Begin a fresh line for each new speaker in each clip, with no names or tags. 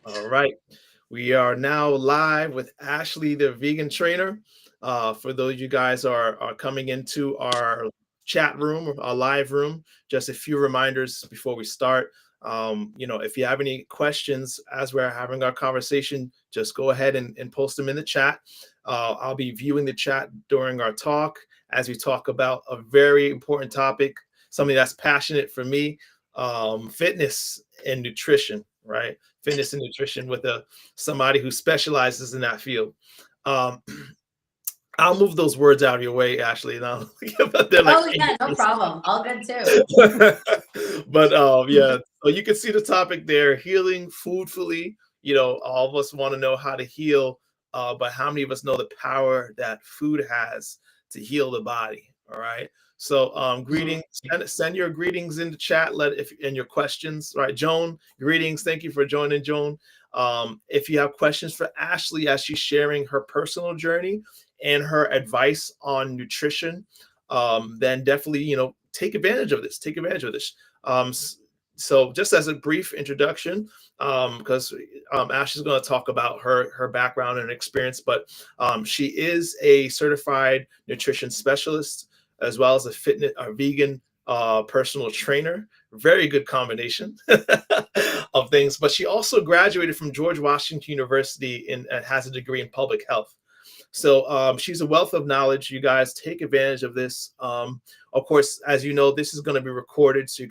All right. We are now live with Ashley, the vegan trainer. For those of you guys are coming into our chat room, our live room, just a few reminders before we start. If you have any questions as we're having our conversation, just go ahead and post them in the chat. I'll be viewing the chat during our talk as we talk about a very important topic, something that's passionate for me, fitness and nutrition, right? Fitness and nutrition with somebody who specializes in that field. Um, I'll move those words out of your way, Ashley. Now they're like
Oh yeah, no
angels.
problem. All good too.
But yeah, so you can see the topic there: healing foodfully. All of us want to know how to heal, but how many of us know the power that food has to heal the body? All right. So,
Mhm.
greetings. Send your greetings in the chat. And your questions. Right, Joan. Greetings. Thank you for joining, Joan. If you have questions for Ashley as she's sharing her personal journey and her advice on nutrition, then definitely take advantage of this. Take advantage of this. So just as a brief introduction, because Ash is going to talk about her background and experience, but she is a certified nutrition specialist as well as a vegan personal trainer. Very good combination of things. But she also graduated from George Washington University and has a degree in public health. So she's a wealth of knowledge. You guys take advantage of this. Of course, as you know, this is going to be recorded, so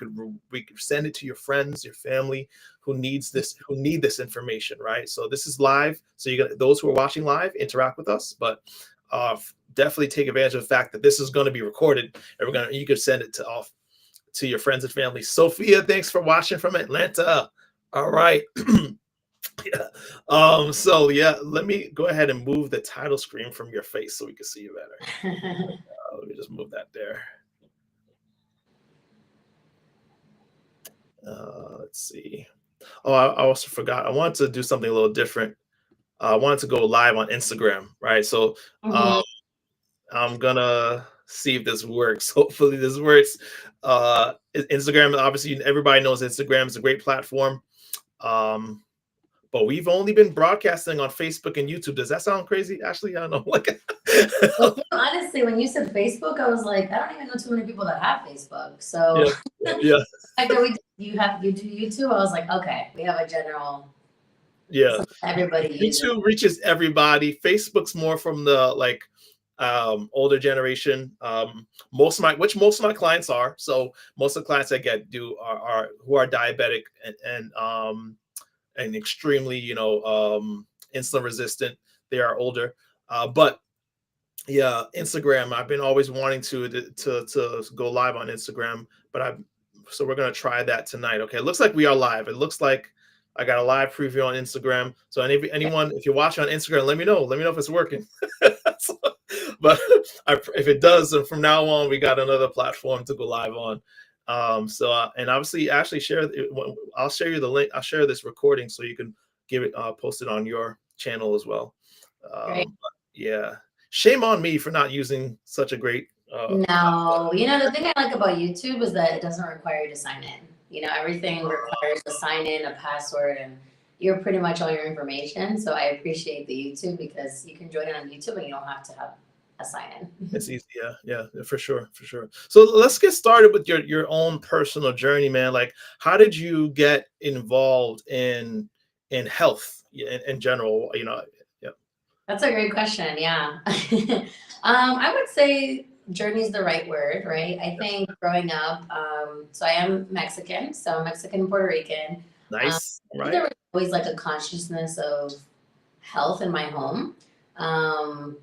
we can send it to your friends, your family who need this information, right? So this is live. So those who are watching live interact with us, but definitely take advantage of the fact that this is going to be recorded, and you can send it to your friends and family. Sophia, thanks for watching from Atlanta. All right. Yeah. So yeah, let me go ahead and move the title screen from your face so we can see you better. Let me just move that there. Let's see. Oh, I also forgot. I wanted to do something a little different. I wanted to go live on Instagram, right? So um,
Mhm.
I'm gonna see if this works. Hopefully, this works. Instagram, obviously, everybody knows Instagram is a great platform. Um, but we've only been broadcasting on Facebook and YouTube. Does that sound crazy, Ashley? I don't know. Like,
Well, honestly, when you said Facebook, I was like, I don't even know too many people that have Facebook. So
yeah, yeah,
like that you do YouTube. I was like, okay, we have a general
yeah.
something everybody uses.
YouTube reaches everybody. Facebook's more from the older generation. Most of my clients are. So most of the clients I get do are who are diabetic and extremely insulin resistant. They are older. But yeah, Instagram. I've been always wanting to go live on Instagram, but so we're gonna try that tonight. Okay, it looks like we are live. It looks like I got a live preview on Instagram. So anyone, if you're watching on Instagram, let me know. Let me know if it's working. So, but if it does, then from now on, we got another platform to go live on. And obviously, actually I'll share you the link. I'll share this recording so you can give it post it on your channel as well.
Right?
But yeah, shame on me for not using such a great
No, the thing I like about YouTube is that it doesn't require you to sign in. Everything requires a sign in, a password, and you're pretty much all your information. So I appreciate the YouTube because you can join it on YouTube and you don't have to have a sign in.
it's easy. Yeah, for sure, for sure. So let's get started with your own personal journey, man. Like, how did you get involved in health in general? Yeah.
That's a great question. Yeah. I would say journey is the right word, right? I think growing up, so I am Mexican, so Mexican Puerto Rican.
Nice,
I think there
right?
was always like a consciousness of health in my home.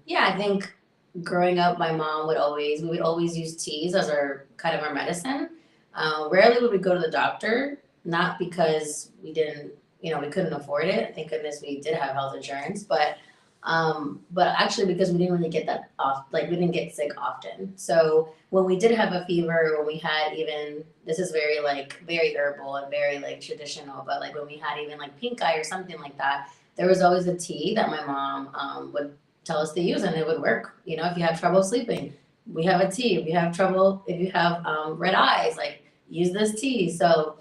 Yeah, I think growing up, we would always use teas as our kind of our medicine. Rarely would we go to the doctor, not because we couldn't afford it. Thank goodness we did have health insurance, but actually because we didn't really get that off, like we didn't get sick often. So when we did have a fever, when we had even, this is very herbal and very like traditional, but like when we had even like pink eye or something like that, there was always a tea that my mom would tell us to use and it would work. If you have trouble sleeping, we have a tea. If you have red eyes, like use this tea. So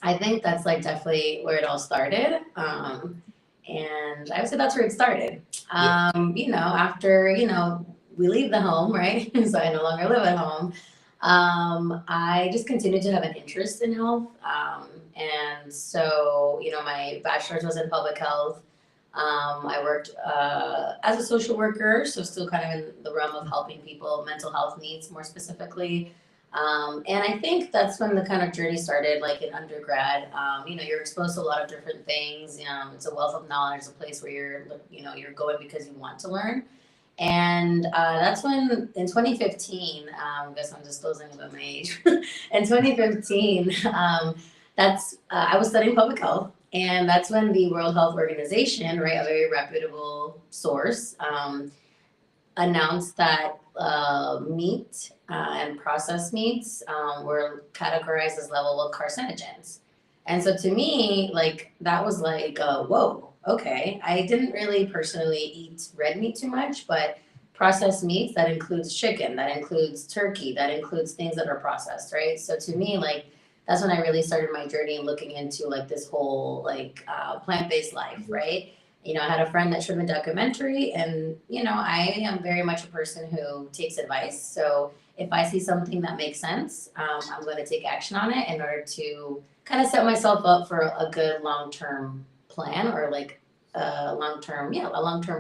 I think that's like definitely where it all started. And I would say that's where it started.
Yeah.
After, we leave the home, right? So I no longer live at home. I just continued to have an interest in health. And so, my bachelor's was in public health. I worked as a social worker, so still kind of in the realm of helping people, mental health needs more specifically. And I think that's when the kind of journey started, like in undergrad. You're exposed to a lot of different things. It's a wealth of knowledge. It's a place where you're going because you want to learn. And that's when, in 2015, I guess I'm disclosing about my age. In 2015, I was studying public health. And that's when the World Health Organization, right, a very reputable source, announced that meat and processed meats were categorized as level of carcinogens. And so to me, like, that was like, whoa, okay. I didn't really personally eat red meat too much, but processed meats, that includes chicken, that includes turkey, that includes things that are processed, right? So to me, like, that's when I really started my journey looking into like this whole like plant-based life, right? I had a friend that showed me a documentary, and I am very much a person who takes advice. So if I see something that makes sense, I'm going to take action on it in order to kind of set myself up for a good long-term plan, or like a long-term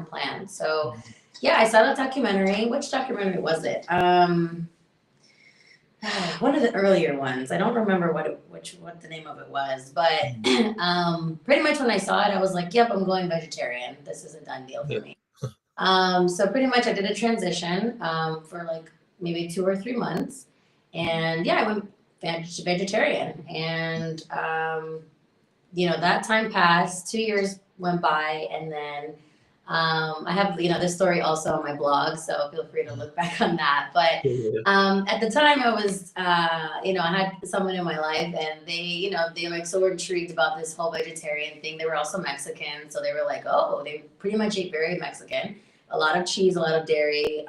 plan. So yeah, I saw that documentary. Which documentary was it? One of the earlier ones. I don't remember what the name of it was, but pretty much when I saw it, I was like, "Yep, I'm going vegetarian. This is a done deal for me." So pretty much, I did a transition for like maybe 2 or 3 months, and yeah, I went vegetarian, and that time passed. 2 years went by, and then I have, this story also on my blog, so feel free to look back on that. But at the time, I was, I had someone in my life, and they like so were intrigued about this whole vegetarian thing. They were also Mexican, so they were like, oh, they pretty much ate very Mexican, a lot of cheese, a lot of dairy,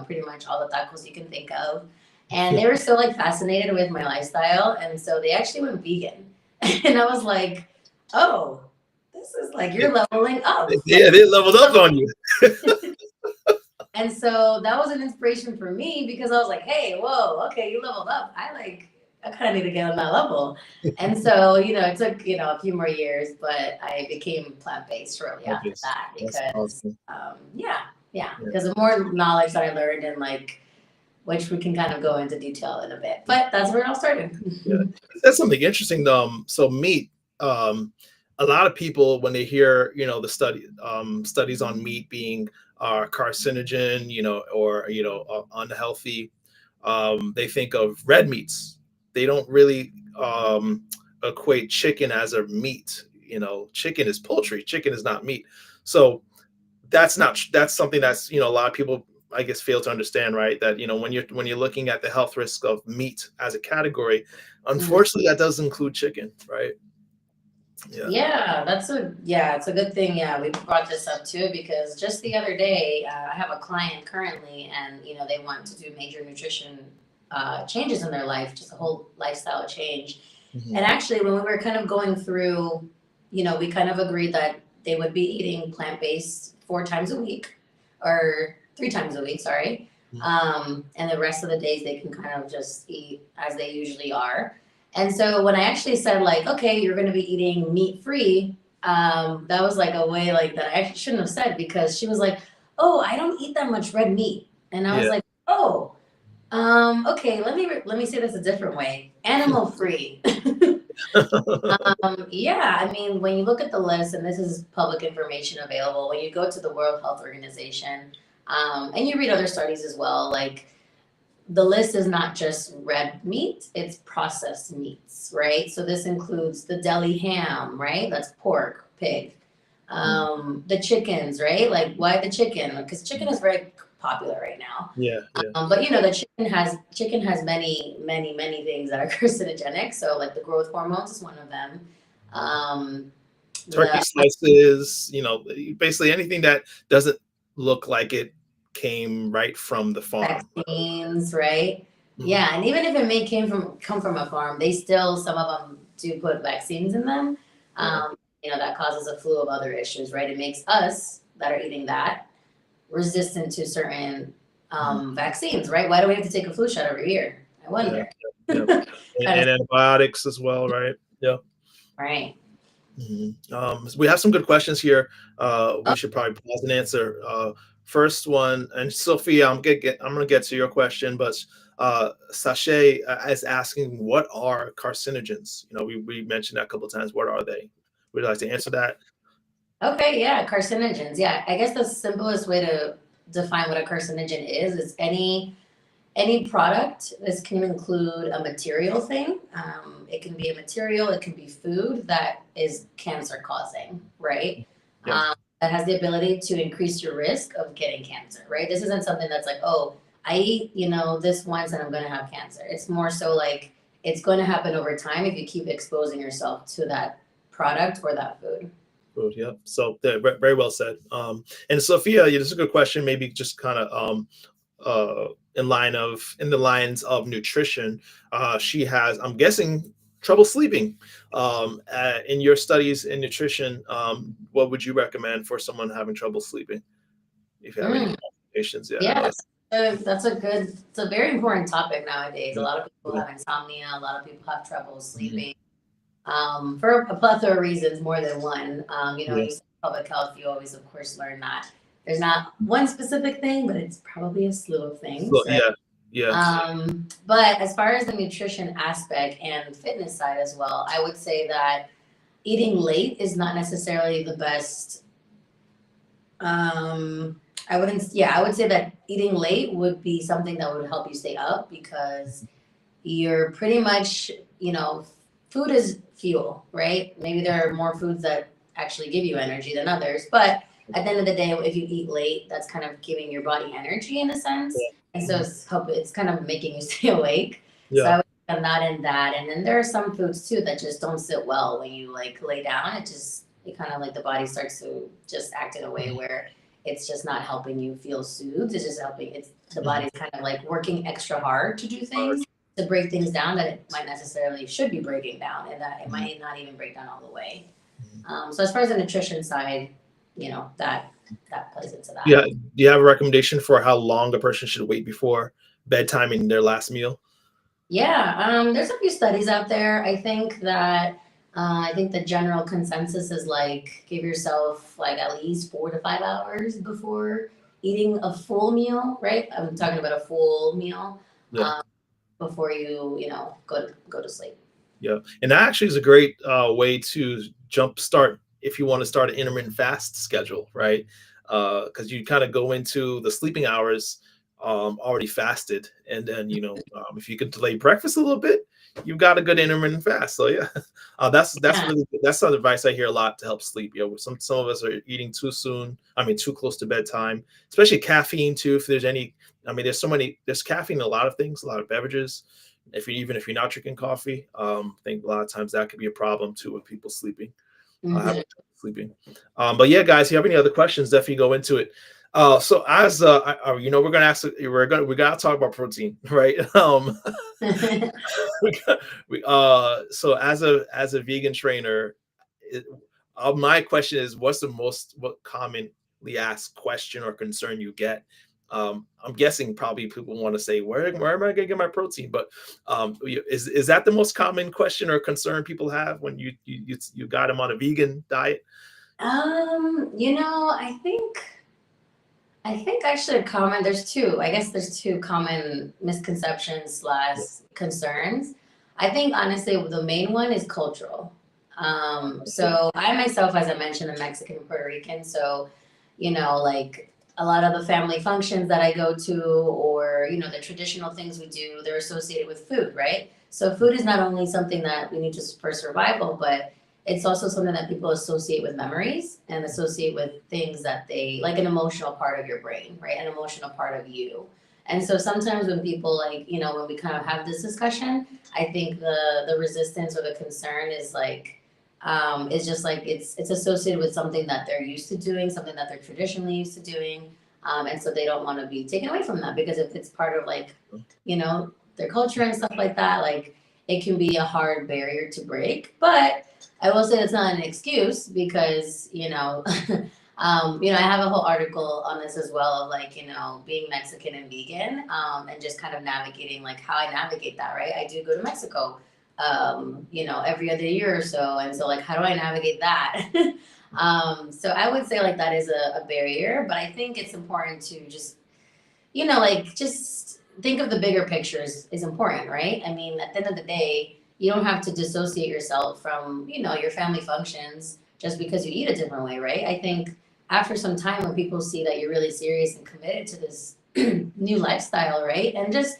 pretty much all the tacos you can think of. And they were so like fascinated with my lifestyle, and so they actually went vegan, and I was like, oh, this is like you're leveling up.
Yeah, they leveled up on you.
And so that was an inspiration for me, because I was like, hey, whoa, okay, you leveled up. I kind of need to get on that level. And so, it took, a few more years, but I became plant-based shortly after that, because,
awesome.
Because the more knowledge that I learned, and like, which we can kind of go into detail in a bit, but that's where it all started.
That's something interesting. So meat, a lot of people, when they hear, the studies on meat being carcinogen, or unhealthy, they think of red meats. They don't really equate chicken as a meat. Chicken is poultry. Chicken is not meat. So that's something that's, a lot of people, I guess, fail to understand, right? That, when you're looking at the health risk of meat as a category, unfortunately, that does include chicken, right?
Yeah, it's a good thing. Yeah, we brought this up too, because just the other day, I have a client currently, and they want to do major nutrition changes in their life, just a whole lifestyle change. And actually, when we were kind of going through, we kind of agreed that they would be eating plant-based 4 times a week, or 3 times a week, sorry. And the rest of the days they can kind of just eat as they usually are. And so when I actually said, like, okay, you're going to be eating meat free, that was like a way like that I actually shouldn't have said, because she was like, oh, I don't eat that much red meat. And I was like, oh, okay, let me say this a different way. Animal free. Yeah, I mean, when you look at the list, and this is public information available, when you go to the World Health Organization, and you read other studies as well, like, the list is not just red meat, it's processed meats, right? So this includes the deli ham, right? That's pork, pig. The chickens, right? Like, why the chicken? Because chicken is very popular right now. But the chicken has many, many, many things that are carcinogenic. So like the growth hormones is one of them.
Turkey slices, basically anything that doesn't look like it came right from the farm.
Vaccines, right? Yeah, and even if it may come from a farm, they still, some of them do put vaccines in them, that causes a slew of other issues, right? It makes us that are eating that resistant to certain vaccines, right? Why do we have to take a flu shot every year? I wonder.
Yeah. And antibiotics as well, right? Yeah.
Right.
We have some good questions here. We should probably pause and answer. First one, and Sophia, I'm gonna get to your question, but Sachet is asking, what are carcinogens? We mentioned that a couple of times. What are they? Would you like to answer that?
Okay, yeah, carcinogens. Yeah, I guess the simplest way to define what a carcinogen is any product. This can include a material thing. It can be a material, it can be food that is cancer causing, right?
Yeah.
That has the ability to increase your risk of getting cancer, right? This isn't something that's like, oh, I eat, this once and I'm going to have cancer. It's more so like it's going to happen over time if you keep exposing yourself to that product or that food.
Food, yeah. So very well said. And Sophia, this is a good question. Maybe just kind of in the lines of nutrition. She has, I'm guessing, trouble sleeping. In your studies in nutrition, what would you recommend for someone having trouble sleeping? If you have any patients,
it's a very important topic nowadays. A lot of people have insomnia, a lot of people have trouble sleeping. For a plethora of reasons, more than one. You study public health, you always, of course, learn that there's not one specific thing, but it's probably a slew of things. Right?
Yeah.
But as far as the nutrition aspect and fitness side as well, I would say that eating late is not necessarily the best. I would say that eating late would be something that would help you stay up, because you're pretty much, food is fuel, right? Maybe there are more foods that actually give you energy than others, but at the end of the day, if you eat late, that's kind of giving your body energy in a sense. And so it's kind of making you stay awake. So I would say I'm not in that. And then there are some foods too that just don't sit well when you like lay down. It kind of like the body starts to just act in a way where it's just not helping you feel soothed. It's just the body's kind of like working extra hard to do things, to break things down that it might necessarily should be breaking down, and that it might not even break down all the way. So as far as the nutrition side, that plays into that.
Yeah. Do you have a recommendation for how long a person should wait before bedtime in their last meal?
Yeah, there's a few studies out there. I think the general consensus is like give yourself like at least 4 to 5 hours before eating a full meal, right? I'm talking about a full meal before you go to sleep.
Yeah, and that actually is a great way to jumpstart if you want to start an intermittent fast schedule, right? Because you kind of go into the sleeping hours already fasted, and then if you could delay breakfast a little bit, you've got a good intermittent fast. So yeah, that's really good. That's the advice I hear a lot to help sleep. Some of us are eating too soon. I mean, too close to bedtime, especially caffeine too. If there's any, there's caffeine in a lot of things, a lot of beverages. Even if you're not drinking coffee, I think a lot of times that could be a problem too with people sleeping. Sleeping. But yeah, guys, if you have any other questions, definitely go into it. So as we're gonna ask, we gotta talk about protein, right? So as a vegan trainer, my question is, what commonly asked question or concern you get? I'm guessing probably people want to say, where am I going to get my protein? But is that the most common question or concern people have when you got them on a vegan diet?
I think actually there's two common misconceptions / concerns. I think honestly the main one is cultural. So I myself, as I mentioned, am Mexican and Puerto Rican, so like a lot of the family functions that I go to, or the traditional things we do, they're associated with food, right? So food is not only something that we need just for survival, but it's also something that people associate with memories and associate with things that they like, an emotional part of your brain, right? An emotional part of you. And so sometimes when people when we kind of have this discussion, I think the resistance or the concern is it's just like it's associated with something that they're used to doing, something that they're traditionally used to doing, and so they don't want to be taken away from that, because if it's part of their culture and stuff like that, it can be a hard barrier to break. But I will say it's not an excuse because, I have a whole article on this as well of like, being Mexican and vegan, and just kind of navigating like how I navigate that, right? I do go to Mexico, every other year or so. And so like, how do I navigate that? So I would say like that is a barrier, but I think it's important to just, just think of the bigger pictures is important, right? I mean, at the end of the day, you don't have to dissociate yourself from, your family functions just because you eat a different way, right? I think after some time when people see that you're really serious and committed to this new lifestyle, right? And just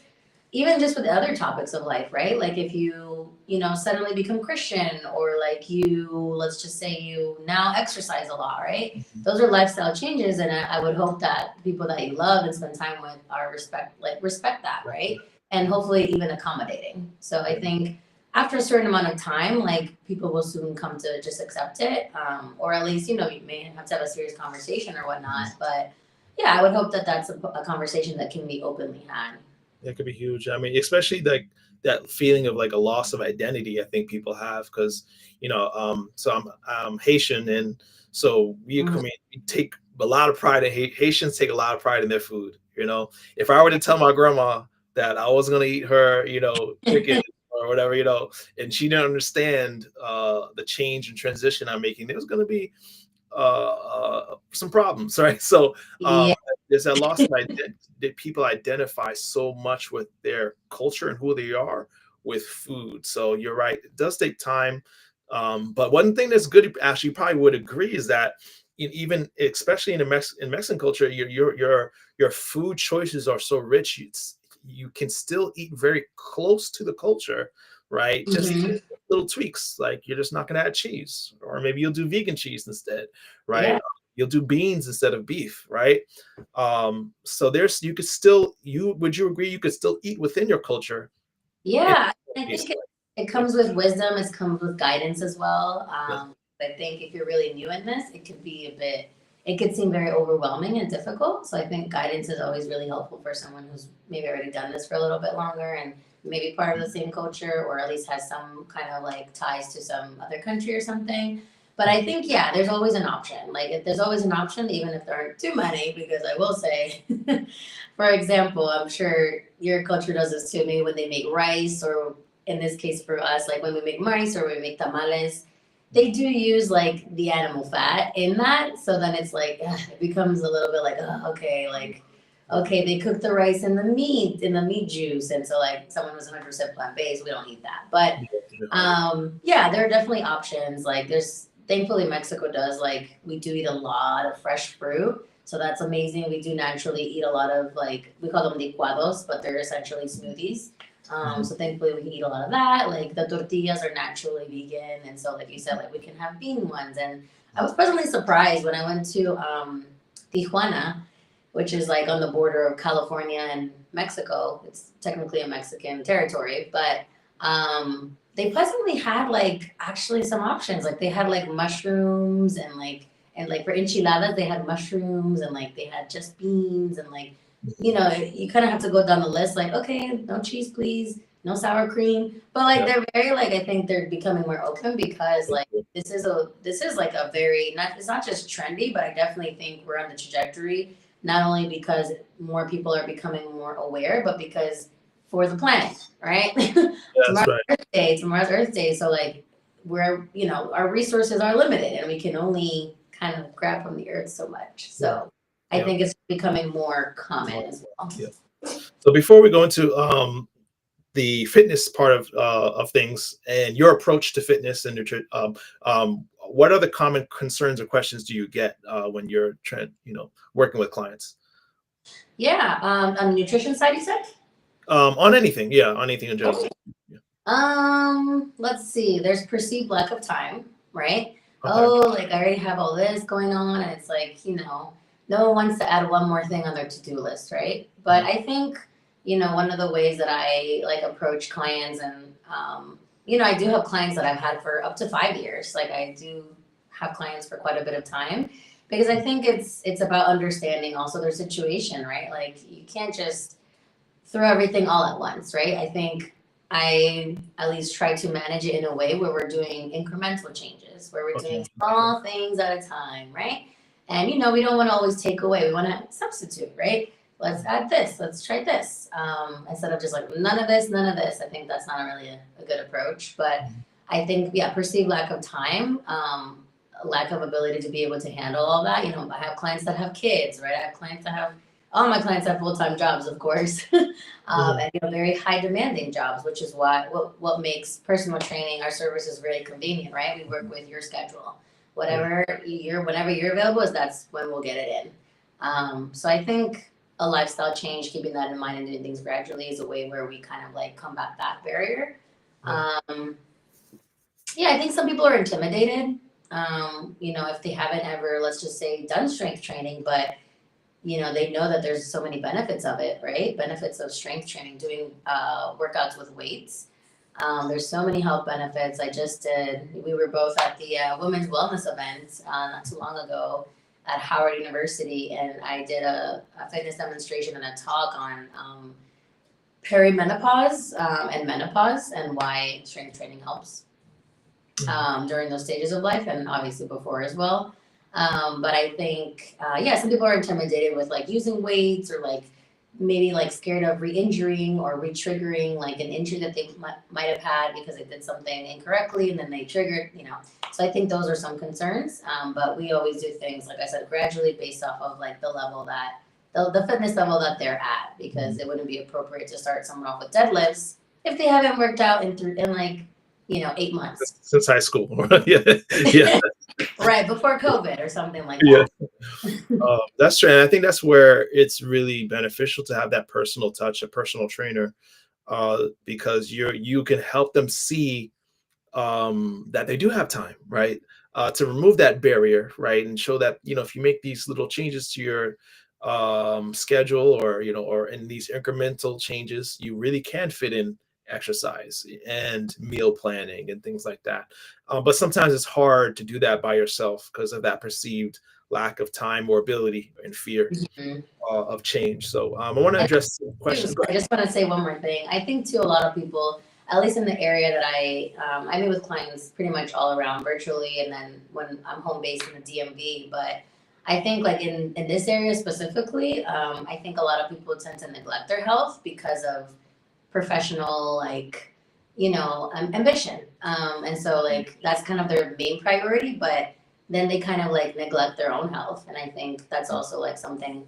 even just with other topics of life, right? Like if you, suddenly become Christian or like let's just say you now exercise a lot, right? Those are lifestyle changes. And I would hope that people that you love and spend time with are respect that, right? And hopefully even accommodating. So I think after a certain amount of time, like people will soon come to just accept it. Or at least, you may have to have a serious conversation or whatnot. But yeah, I would hope that that's a conversation that can be openly had.
It could be huge. I mean, especially like that feeling of like a loss of identity. I think people have because so I'm Haitian, and so
Mhm.
we take a lot of pride in Haitians take a lot of pride in their food. If I were to tell my grandma that I was gonna eat her, chicken or whatever, and she didn't understand the change and transition I'm making, there was gonna be some problems, right? So
Yeah.
there's that loss of identity that people identify so much with their culture and who they are with food. So you're right, it does take time. But one thing that's good, actually, you probably would agree, is that even especially in Mexican culture, your food choices are so rich. You can still eat very close to the culture, right? Just
Hmm.
little tweaks, like you're just not going to add cheese, or maybe you'll do vegan cheese instead, right?
Yeah.
You'll do beans instead of beef, right? So you could still, would you agree you could still eat within your culture? in
Yeah, I
case,
think it
yeah,
comes with wisdom. It comes with guidance as well.
yeah,
I think if you're really new in this, it could seem very overwhelming and difficult. So I think guidance is always really helpful for someone who's maybe already done this for a little bit longer and maybe part of the same culture or at least has some kind of like ties to some other country or something. But I think, yeah, there's always an option. Like, if there's always an option, even if there aren't too many, because I will say, for example, I'm sure your culture does this too. Maybe when they make rice, or in this case for us, like when we make rice or we make tamales, they do use like the animal fat in that. So then it's like it becomes a little bit like, okay, like okay, they cook the rice in the meat juice, and so like someone who's 100% plant based, we don't eat that. But
yeah,
yeah, there are definitely options. Like there's thankfully Mexico does like we do eat a lot of fresh fruit. So that's amazing. We do naturally eat a lot of like we call them licuados, but they're essentially smoothies.
Mhm.
So thankfully we can eat a lot of that. Like the tortillas are naturally vegan, and so like you said, like we can have bean ones. And I was pleasantly surprised when I went to Tijuana, which is like on the border of California and Mexico. It's technically a Mexican territory, but they pleasantly had like actually some options. Like they had like mushrooms and like for enchiladas they had mushrooms and like they had just beans and like you kind of have to go down the list like okay, no cheese please, no sour cream. But like
Yeah.
they're very like I think they're becoming more open because like this is like a very not it's not just trendy, but I definitely think we're on the trajectory not only because more people are becoming more aware, but because for the planet, right?
That's right.
Tomorrow's Earth Day. So like we're, our resources are limited and we can only kind of grab from the earth so much.
Yeah.
So I
Yeah.
think it's becoming more common as well.
Yeah. So before we go into the fitness part of things and your approach to fitness and nutrition, what other common concerns or questions do you get when you're working with clients
Yeah. On the nutrition side, you said?
on anything? Yeah, on anything in general. Yeah.
Let's see. There's perceived lack of time, right?
Okay.
Oh, like I already have all this going on, and it's like, no one wants to add one more thing on their to-do list, right? But
Mhm.
I think, one of the ways that I like approach clients and I do have clients that I've had for up to 5 years. Like I do have clients for quite a bit of time because I think it's about understanding also their situation, right? Like you can't just throw everything all at once, right? I think I at least try to manage it in a way where we're doing incremental changes, where we're doing
Okay.
small things at a time, right? And we don't want to always take away. We want to substitute, right? Let's add this. Let's try this. Instead of just like none of this, none of this. I think that's not really a good approach. But I think, yeah, perceived lack of time, lack of ability to be able to handle all that. I have clients that have kids, right? I have clients that have all my clients have full-time jobs, of course,
Mhm.
and very high demanding jobs, which is what makes personal training, our services, really convenient, right? We work with your schedule,
Yeah.
whenever you're available, is that's when we'll get it in. So I think a lifestyle change, keeping that in mind and doing things gradually, is a way where we kind of like combat that barrier.
Yeah.
Um, yeah, I think some people are intimidated. If they haven't ever, let's just say, done strength training, but they know that there's so many benefits of it, right? Benefits of strength training, doing workouts with weights. There's so many health benefits. We were both at the women's wellness event not too long ago at Howard University, and I did a fitness demonstration and a talk on perimenopause and menopause and why strength training helps during those stages of life and obviously before as well. But I think, yeah, some people are intimidated with like using weights or like maybe like scared of re-injuring or re-triggering like an injury that they might have had because they did something incorrectly and then they triggered. So I think those are some concerns. But we always do things, like I said, gradually based off of like the fitness level that they're at, because it wouldn't be appropriate to start someone off with deadlifts if they haven't worked out in like 8 months.
Since high school. Yeah. Yeah.
Right, before COVID or something like
Yeah.
that.
That's true. And I think that's where it's really beneficial to have that personal touch, a personal trainer, because you can help them see that they do have time, right? To remove that barrier, right? And show that, if you make these little changes to your schedule, or in these incremental changes, you really can fit in exercise and meal planning and things like that. But sometimes it's hard to do that by yourself because of that perceived lack of time or ability and fear
Mhm.
of change. So I want to
And
address the question. Go
I just want to say one more thing. I think too, a lot of people, at least in the area that I meet with clients pretty much all around virtually, and then when I'm home based in the DMV. But I think like in this area specifically, I think a lot of people tend to neglect their health because of professional ambition, and so like that's kind of their main priority, but then they kind of like neglect their own health, and I think that's also like something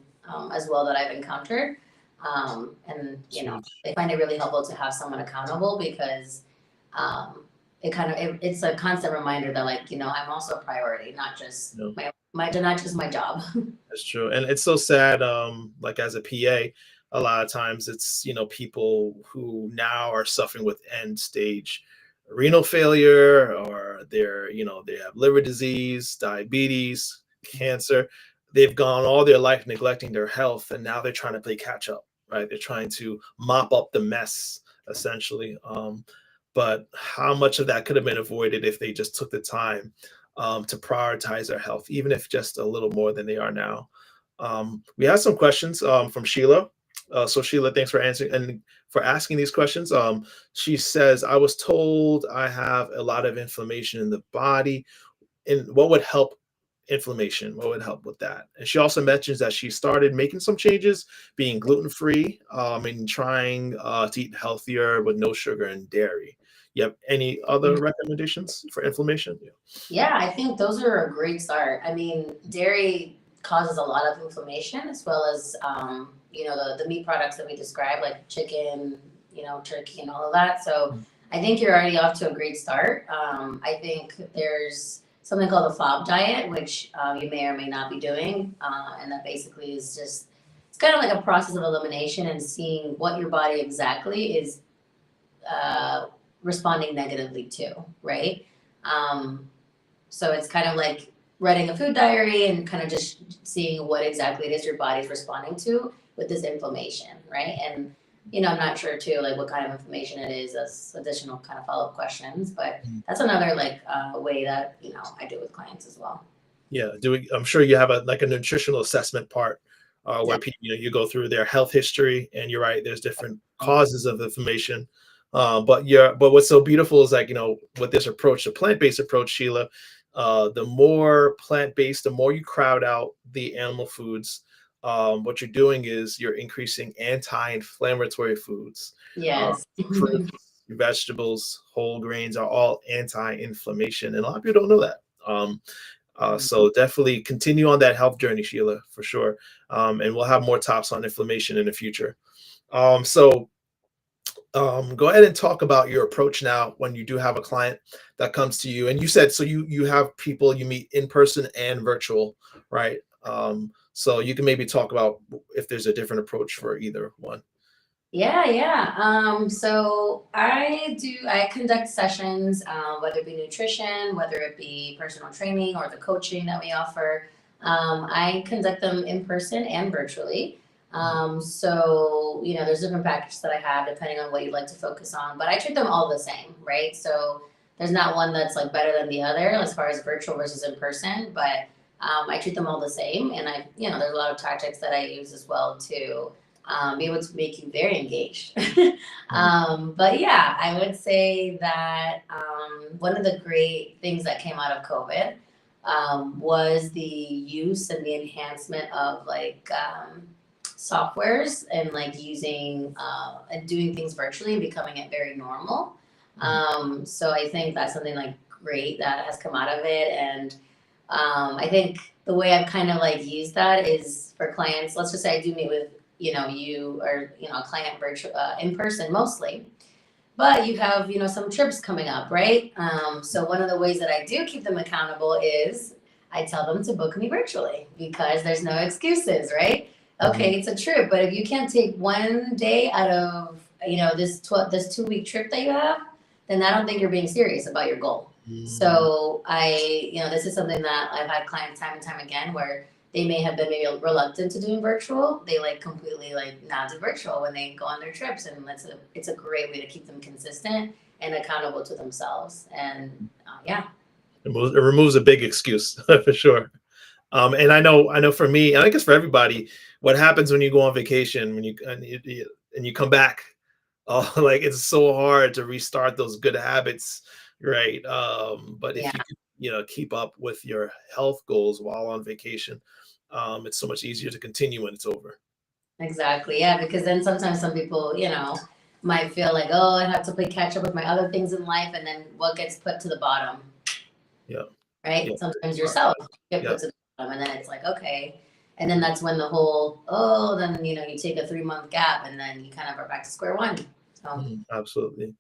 as well that I've encountered. And
ahead.
they find it really helpful to have someone accountable, because it's a constant reminder that like I'm also a priority, not just
No,
my job.
that's true. And it's so sad. Like as a PA, a lot of times it's, people who now are suffering with end stage renal failure, or they have liver disease, diabetes, cancer. They've gone all their life neglecting their health, and now they're trying to play catch up, right? They're trying to mop up the mess, essentially. But how much of that could have been avoided if they just took the time to prioritize their health, even if just a little more than they are now. We have some questions from Sheila. So Sheila, thanks for answering and for asking these questions. She says, I was told I have a lot of inflammation in the body. And what would help inflammation? What would help with that? And she also mentions that she started making some changes, being gluten-free, and trying to eat healthier with no sugar and dairy. You have any other recommendations for inflammation? Yeah.
Yeah, I think those are a great start. I mean, dairy causes a lot of inflammation, as well as the meat products that we described, like chicken, turkey, and all of that. So I think you're already off to a great start. I think there's something called the FOB diet, which you may or may not be doing, and that basically is just, it's kind of like a process of elimination and seeing what your body exactly is uh, responding negatively to, right? Um, so it's kind of like writing a food diary and kind of just seeing what exactly it is your body's responding to with this inflammation, right? And I'm not sure too, like what kind of inflammation it is. That's additional kind of follow up questions, but that's another like way that I do with clients as well.
Yeah, I'm sure you have a nutritional assessment part
Yeah.
where people, you go through their health history, and you're right. There's different causes of inflammation, But what's so beautiful is, like, with this approach, the plant-based approach, Sheila, the more plant-based, the more you crowd out the animal foods. What you're doing is you're increasing anti-inflammatory foods. Uh,
Yes.
Fruits, vegetables, whole grains are all anti-inflammation, and a lot of people don't know that. So definitely continue on that health journey, Sheila, for sure. And we'll have more tops on inflammation in the future. So go ahead and talk about your approach now when you do have a client that comes to you. And you said, so you have people you meet in person and virtual, right? So you can maybe talk about if there's a different approach for either one.
Yeah, yeah. So I conduct sessions, whether it be nutrition, whether it be personal training or the coaching that we offer. I conduct them in person and virtually. So, there's different packages that I have depending on what you'd like to focus on, but I treat them all the same, right? So there's not one that's like better than the other as far as virtual versus in person, but I treat them all the same. And there's a lot of tactics that I use as well to be able to make you very engaged. But yeah, I would say that one of the great things that came out of COVID was the use and the enhancement of softwares and like using and doing things virtually and becoming it very normal. So I think that's something like great that has come out of it. And I think the way I've kind of like used that is for clients. Let's just say I do meet with you or a client virtual in person mostly, but you have some trips coming up, right? So one of the ways that I do keep them accountable is I tell them to book me virtually because there's no excuses, right? Okay, it's a trip, but if you can't take one day out of this 2-week trip that you have, then I don't think you're being serious about your goal. So this is something that I've had clients time and time again where they may have been maybe reluctant to doing virtual. They completely not do virtual when they go on their trips, and it's a great way to keep them consistent and accountable to themselves. And yeah,
it removes a big excuse for sure. And I know for me, and I guess for everybody, what happens when you go on vacation, when you come back, like it's so hard to restart those good habits, right? But if you can, keep up with your health goals while on vacation, it's so much easier to continue when it's over.
Exactly. Yeah, because then sometimes some people, might feel like, oh, I have to play catch up with my other things in life, and then what gets put to the bottom?
Yeah.
Right.
Yeah.
Sometimes yourself get put to the bottom, and then it's like, okay. And then that's when the whole, then you take a 3-month gap, and then you kind of are back to square one. So.
Absolutely.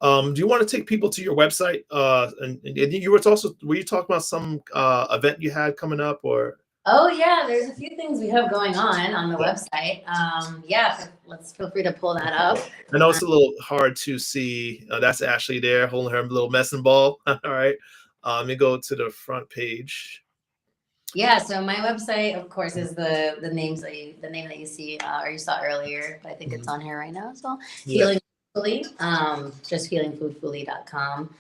Do you want to take people to your website? And you were you talking about some event you had coming up, or?
Oh yeah, there's a few things we have going on the website. Let's feel free to pull that up.
I know it's a little hard to see. That's Ashley there holding her little medicine ball. All right. Let me go to the front page.
Yeah, so my website, of course, is the name that you see or you saw earlier, but I think it's on here right now as well. Healing Foodfully, just healingfoodfully.com.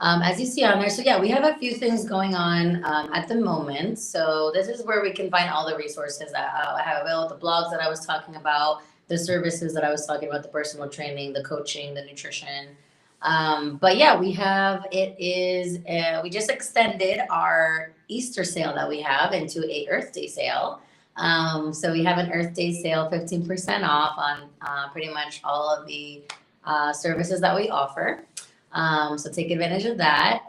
As you see on there, so yeah, we have a few things going on at the moment. So this is where we can find all the resources that I have available, the blogs that I was talking about, the services that I was talking about, the personal training, the coaching, the nutrition. But yeah, we just extended our Easter sale that we have into a Earth Day sale. So we have an Earth Day sale, 15% off on pretty much all of the services that we offer. So take advantage of that.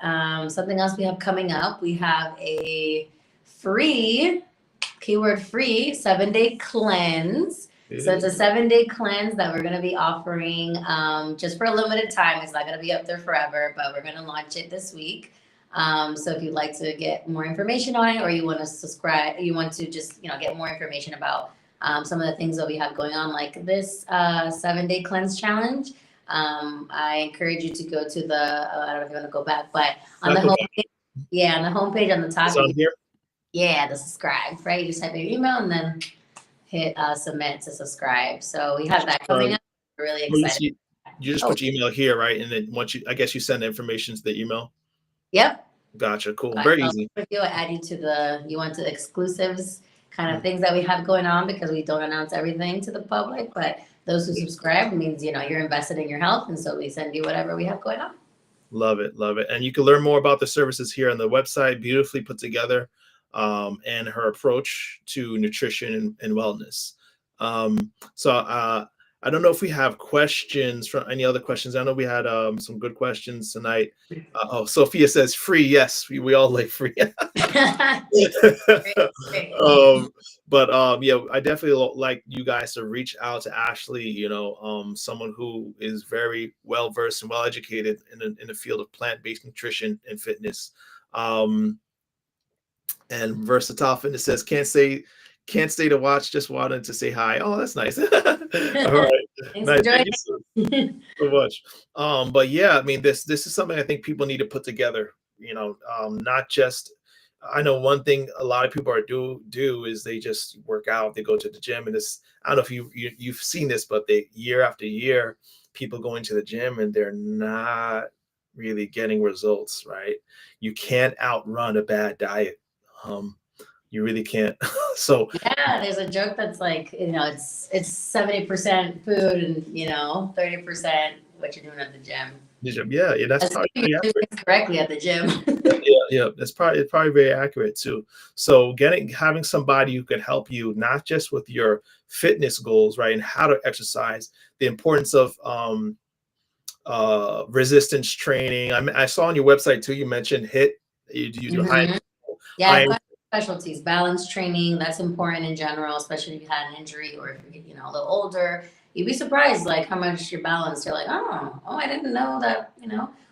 Something else we have coming up, we have a free, keyword free, 7-day cleanse. So it's a 7-day cleanse that we're going to be offering just for a limited time. It's not going to be up there forever, but we're going to launch it this week. So if you'd like to get more information on it, or you want to subscribe, you want to just get more information about some of the things that we have going on, like this 7-day cleanse challenge. I encourage you to go to the, I don't know if you want to go back, but on the homepage, on the homepage on the top, the subscribe, right? You just type in your email and then hit submit to subscribe. So we have that coming up. We're really excited.
You just put your email here, right? And then I guess you send the information to the email.
Yep.
Gotcha. Cool. Very easy.
I'll add you to you want to exclusives kind of things that we have going on, because we don't announce everything to the public, but those who subscribe means, you're invested in your health. And so we send you whatever we have going on.
Love it. Love it. And you can learn more about the services here on the website, beautifully put together, and her approach to nutrition and wellness. So I don't know if we have questions from any other questions. I know we had some good questions tonight. Sophia says free. Yes, we all like free. Yeah, I definitely like you guys to reach out to Ashley, someone who is very well versed and well educated in the field of plant-based nutrition and fitness. And Versatile Fitness says can't stay to watch, just wanted to say hi. Oh, that's nice. All right. Nice. Thank you so much. But yeah, I mean, this is something I think people need to put together, not just, I know one thing a lot of people do is they just work out, they go to the gym, and this, I don't know if you've seen this, but they year after year, people go into the gym and they're not really getting results, right? You can't outrun a bad diet. You really can't. So
yeah, there's a joke that's like, it's 70% food and 30% what you're doing at the gym.
Yeah, that's probably
pretty accurate. Correctly at the gym.
Yeah, that's probably very accurate too. So having somebody who can help you not just with your fitness goals, right, and how to exercise, the importance of resistance training. I saw on your website too, you mentioned HIIT. You do high.
Yeah, specialties, balance training. That's important in general, especially if you had an injury or if you're a little older. You'd be surprised like how much you're balanced. You're like, oh, I didn't know that,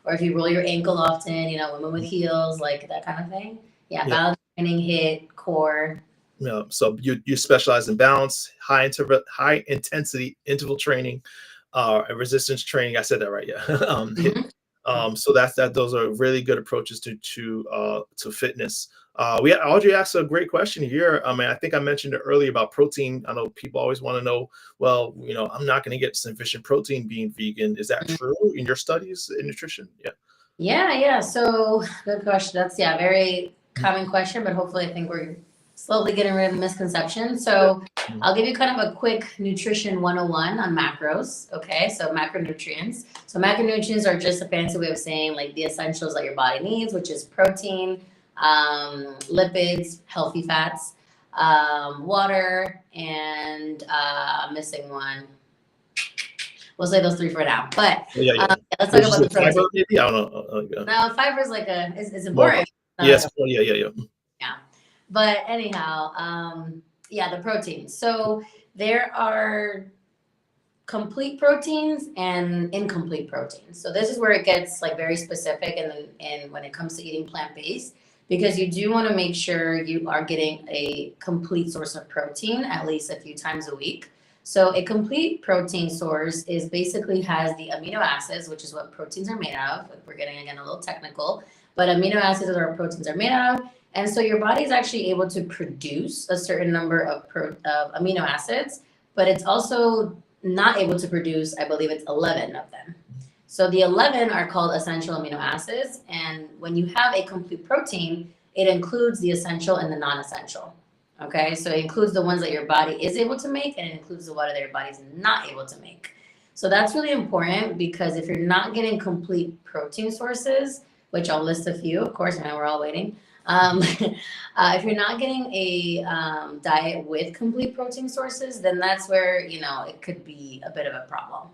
or if you roll your ankle often, women with heels, like that kind of thing. Yeah, balance training, HIIT, core.
Yeah, so you specialize in balance, high intensity interval training, and resistance training. I said that right, yeah. So those are really good approaches to fitness. Audrey asked a great question here. I mean, I think I mentioned it earlier about protein. I know people always want to know, well, I'm not going to get sufficient protein being vegan. Is that true in your studies in nutrition?
Yeah. So good question. That's very common question, but hopefully I think we're slowly getting rid of the misconception. So I'll give you kind of a quick nutrition 101 on macros. Okay, so macronutrients. So macronutrients are just a fancy way of saying like the essentials that your body needs, which is protein, lipids, healthy fats, water, and I'm missing one. We'll say those three for now. But let's talk about the protein.
Fiber, maybe? I don't know.
No, fiber is like is important.
Yes. Yeah.
But anyhow, the protein. So there are complete proteins and incomplete proteins. So this is where it gets like very specific and when it comes to eating plant-based, because you do want to make sure you are getting a complete source of protein at least a few times a week. So a complete protein source is basically has the amino acids, which is what proteins are made of. We're getting again a little technical, but amino acids are what proteins are made of. And so your body is actually able to produce a certain number of amino acids, but it's also not able to produce, I believe it's 11 of them. So the 11 are called essential amino acids. And when you have a complete protein, it includes the essential and the non-essential. Okay, so it includes the ones that your body is able to make, and it includes the one that your body is not able to make. So that's really important, because if you're not getting complete protein sources, which I'll list a few, of course, I know we're all waiting. If you're not getting a diet with complete protein sources, then that's where, it could be a bit of a problem.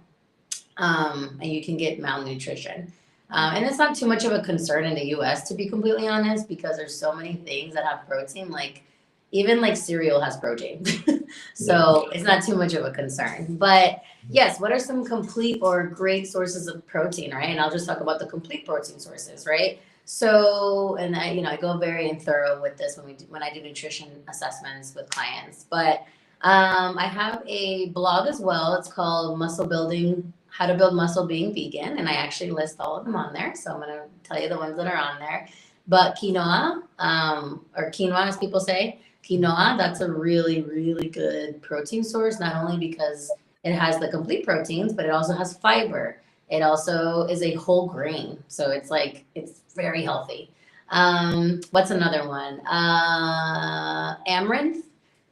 And you can get malnutrition. And it's not too much of a concern in the US, to be completely honest, because there's so many things that have protein, like even like cereal has protein. So it's not too much of a concern. But yes, what are some complete or great sources of protein, right? And I'll just talk about the complete protein sources, right? So, and I go very thorough with this when I do nutrition assessments with clients. But I have a blog as well. It's called Muscle Building, How to Build Muscle Being Vegan. And I actually list all of them on there. So I'm going to tell you the ones that are on there. But quinoa, or quinoa as people say, quinoa, that's a really, really good protein source, not only because it has the complete proteins, but it also has fiber. It also is a whole grain. So it's very healthy. What's another one? Amaranth.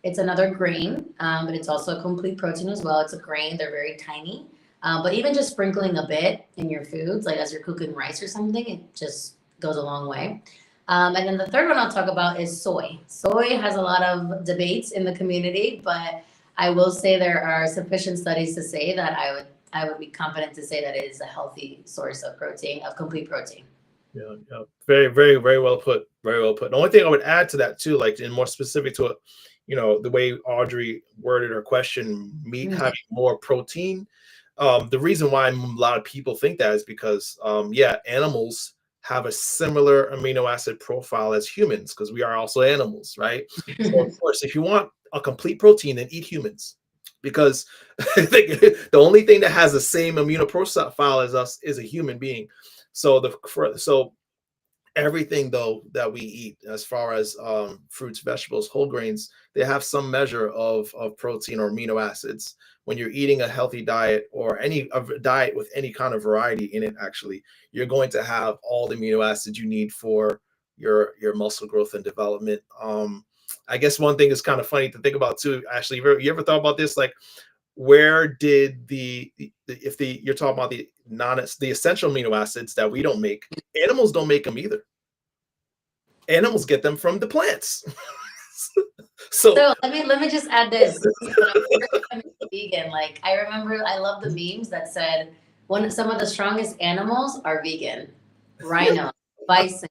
It's another grain, but it's also a complete protein as well. It's a grain. They're very tiny. But even just sprinkling a bit in your foods, like as you're cooking rice or something, it just goes a long way. And then the third one I'll talk about is soy. Soy has a lot of debates in the community, but I will say there are sufficient studies to say that I would be confident to say that it is a healthy source of protein, of complete protein.
Yeah, yeah. Very, very, very well put. Very well put. The only thing I would add to that too, like in more specific to it, the way Audrey worded her question, meat
Mm.
having more protein. The reason why a lot of people think that is because, yeah, animals have a similar amino acid profile as humans because we are also animals, right? So of course, if you want a complete protein, then eat humans because the only thing that has the same amino profile as us is a human being. So everything though that we eat as far as fruits, vegetables, whole grains, they have some measure of protein or amino acids. When you're eating a healthy diet or any of a diet with any kind of variety in it, actually you're going to have all the amino acids you need for your muscle growth and development. I guess one thing is kind of funny to think about too, actually. You ever thought about this, like where did if you're talking about the essential amino acids that we don't make, animals don't make them either. Animals get them from the plants. So
So let me just add this. When I first became vegan, like I remember I love the memes that said some of the strongest animals are vegan. Rhino, bison.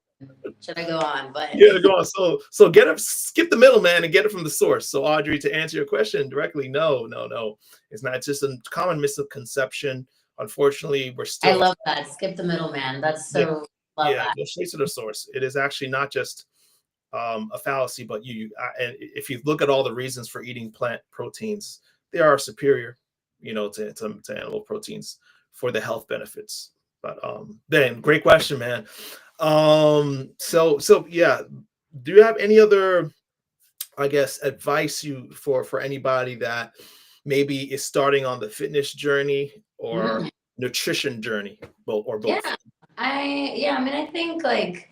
Should I go on? But
yeah, go on. So get it, skip the middleman and get it from the source. So Audrey, to answer your question directly, no, no, no, it's not. It's just a common misconception. Unfortunately, we're
I
still,
love that. Skip the middleman. That's
yeah,
so love
yeah,
that.
go straight to the source. It is actually not just a fallacy, but and if you look at all the reasons for eating plant proteins, they are superior, to animal proteins for the health benefits. But then, great question, man. So yeah, do you have any other, I guess, advice for anybody that maybe is starting on the fitness journey or
Mm,
nutrition journey, or
yeah.
both?
I think like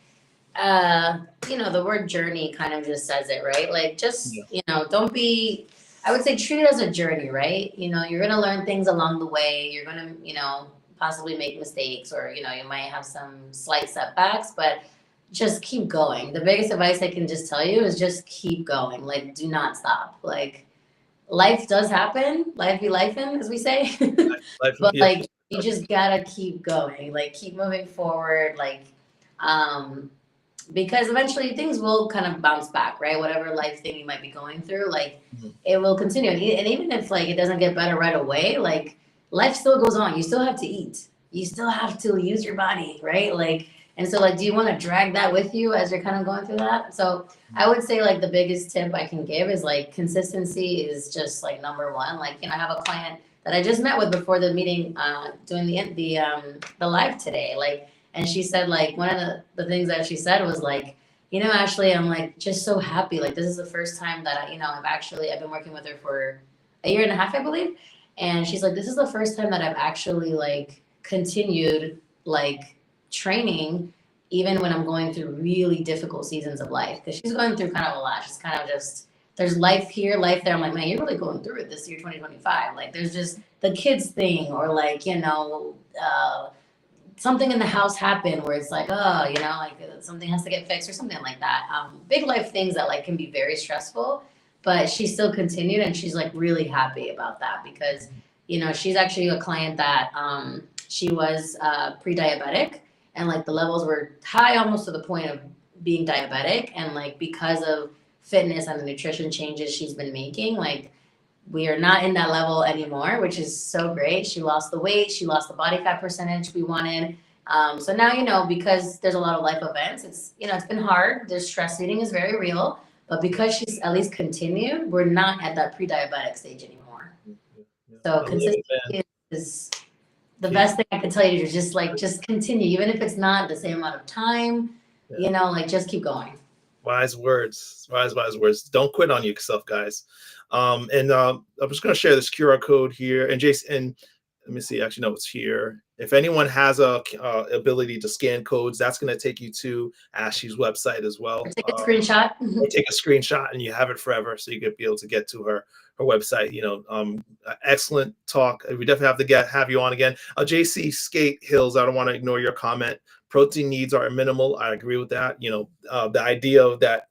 the word journey kind of just says it, right? Like just,
Yeah.
don't be I would say treat it as a journey, right? You're gonna learn things along the way. You're gonna, possibly make mistakes or, you might have some slight setbacks, but just keep going. The biggest advice I can just tell you is just keep going. Like do not stop. Like life does happen, life be lifing, as we say.
Life,
But
yeah.
like you just gotta keep going, like keep moving forward, like um because eventually things will kind of bounce back, right? Whatever life thing you might be going through, like
Mhm.
it will continue. And even if like it doesn't get better right away, like life still goes on. You still have to eat. You still have to use your body, right? Like, and so like, do you want to drag that with you as you're kind of going through that? So I would say like the biggest tip I can give is like consistency is just like number one. Like, I have a client that I just met with before the meeting, doing the live today. Like, and she said like one of the things that she said was like, Ashley, I'm like just so happy. Like this is the first time that I've been working with her for a year and a half, I believe. And she's like, this is the first time that I've actually like continued like training even when I'm going through really difficult seasons of life. Because she's going through kind of a lot. She's kind of just there's life here, life there. I'm like, man, you're really going through it this year, 2025. Like there's just the kids thing or like, something in the house happen where it's like, oh, like something has to get fixed or something like that. Big life things that like can be very stressful, but she still continued and she's like really happy about that because, she's actually a client that she was pre-diabetic and like the levels were high almost to the point of being diabetic. And like because of fitness and the nutrition changes she's been making, like we are not in that level anymore, which is so great. She lost the weight, she lost the body fat percentage we wanted. So now, because there's a lot of life events, it's been hard. There's stress eating is very real, but because she's at least continued, we're not at that pre-diabetic stage anymore.
Yeah.
So
I love it, man.
consistency is the best thing I can tell you to just continue, even if it's not the same amount of time,
Yeah.
like just keep going.
Wise words, wise words. Don't quit on yourself, guys. And I'm just going to share this QR code here. And Jason, and let me see. Actually, no, it's here. If anyone has a ability to scan codes, that's going to take you to Ashley's website as well.
Or take a screenshot.
Or take a screenshot and you have it forever, so you could be able to get to her website. Excellent talk. We definitely have to have you on again. JC Skate Hills, I don't want to ignore your comment. Protein needs are minimal. I agree with that. The idea of that,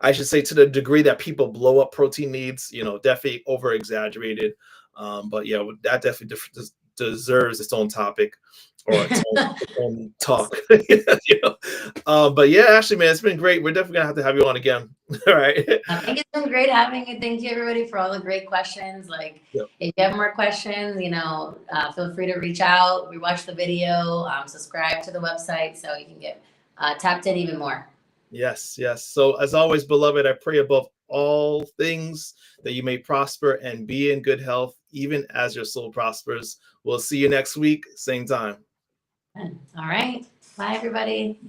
I should say, to the degree that people blow up protein needs, definitely over exaggerated. But yeah, that definitely deserves its own topic or its own talk. But yeah, Ashley, man, it's been great. We're definitely gonna have you on again. All right.
I think it's been great having you. Thank you, everybody, for all the great questions. Like, if you have more questions, feel free to reach out, rewatch the video, subscribe to the website so you can get tapped in even more.
Yes. So as always, beloved, I pray above all things that you may prosper and be in good health, even as your soul prospers. We'll see you next week, same time.
All right. Bye, everybody.